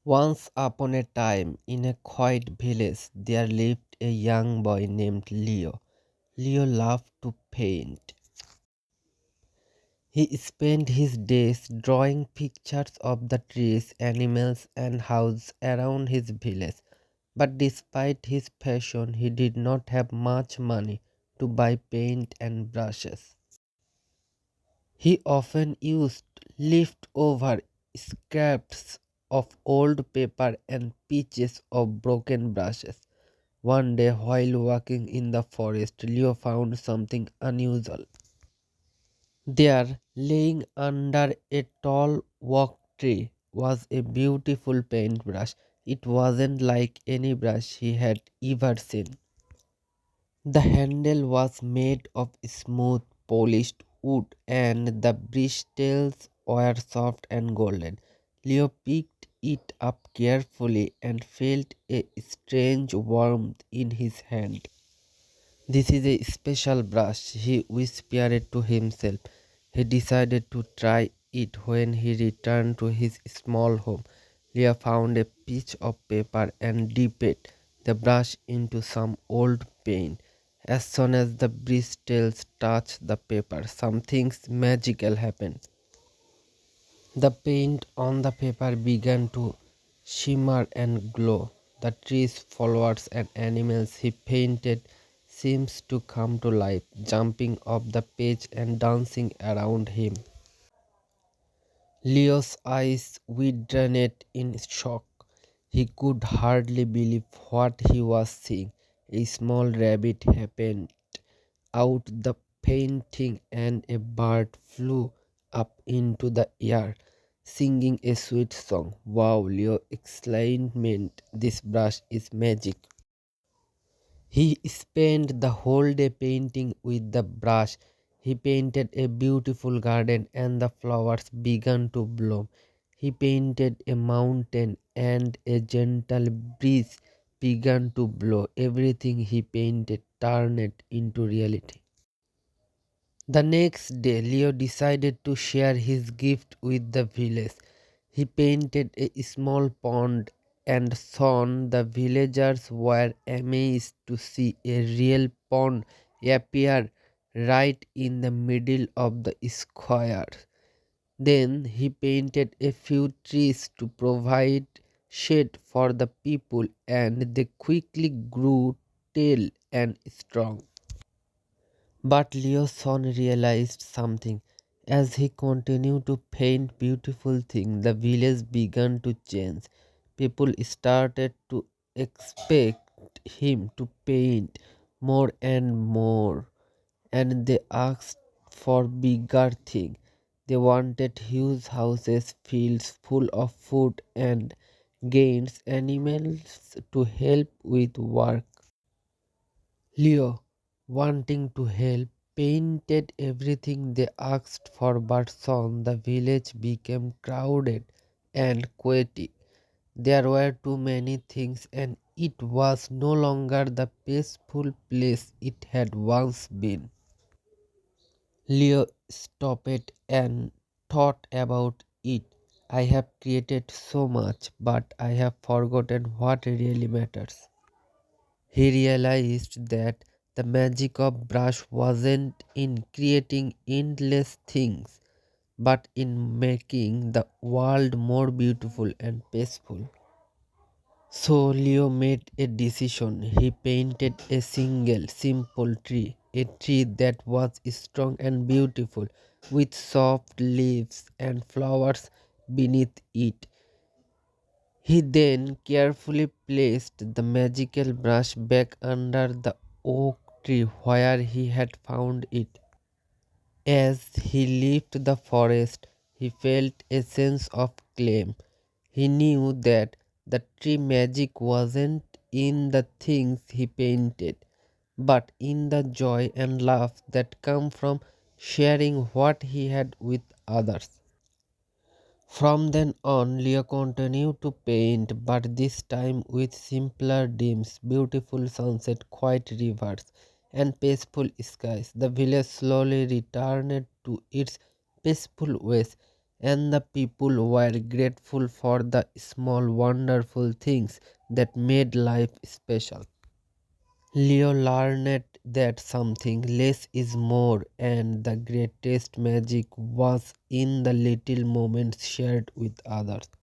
Once upon a time, in a quiet village, there lived a young boy named Leo. Leo loved to paint. He spent his days drawing pictures of the trees, animals, and houses around his village. But despite his passion, he did not have much money to buy paint and brushes. He often used leftover scraps of old paper and pieces of broken brushes. One day, while walking in the forest, Leo found something unusual. There, laying under a tall oak tree, was a beautiful paintbrush. It wasn't like any brush he had ever seen. The handle was made of smooth, polished wood, and the bristles were soft and golden. Leo picked it up carefully and felt a strange warmth in his hand. This is a special brush, he whispered to himself. He decided to try it when he returned to his small home. Leo found a piece of paper and dipped the brush into some old paint. As soon as the bristles touched the paper, something magical happened. The paint on the paper began to shimmer and glow. The trees, flowers, and animals he painted seemed to come to life, jumping off the page and dancing around him. Leo's eyes widened in shock. He could hardly believe what he was seeing. A small rabbit happened out the painting and a bird flew up into the air singing a sweet song. Wow, Leo exclaimed, this brush is magic. He spent the whole day painting with the brush. He painted a beautiful garden and the flowers began to bloom. He painted a mountain and a gentle breeze began to blow. Everything he painted turned into reality. The next day, Leo decided to share his gift with the village. He painted a small pond and soon the villagers were amazed to see a real pond appear right in the middle of the square. Then he painted a few trees to provide shade for the people and they quickly grew tall and strong. But Leo soon realized something. As he continued to paint beautiful things, the village began to change. People started to expect him to paint more and more, and they asked for bigger things. They wanted huge houses, fields full of food, and gains animals to help with work. Leo, wanting to help, painted everything they asked for, but soon the village became crowded and chaotic. There were too many things, and it was no longer the peaceful place it had once been. Leo stopped and thought about it. I have created so much, but I have forgotten what really matters. He realized that the magic of brush wasn't in creating endless things, but in making the world more beautiful and peaceful. So Leo made a decision. He painted a single simple tree, a tree that was strong and beautiful, with soft leaves and flowers beneath it. He then carefully placed the magical brush back under the oak tree where he had found it. As he left the forest, he felt a sense of calm. He knew that the tree magic wasn't in the things he painted, but in the joy and love that come from sharing what he had with others. From then on, Leo continued to paint, but this time with simpler themes, beautiful sunset, quiet rivers, and peaceful skies. The village slowly returned to its peaceful ways, and the people were grateful for the small wonderful things that made life special. Leo learned that something less is more, and the greatest magic was in the little moments shared with others.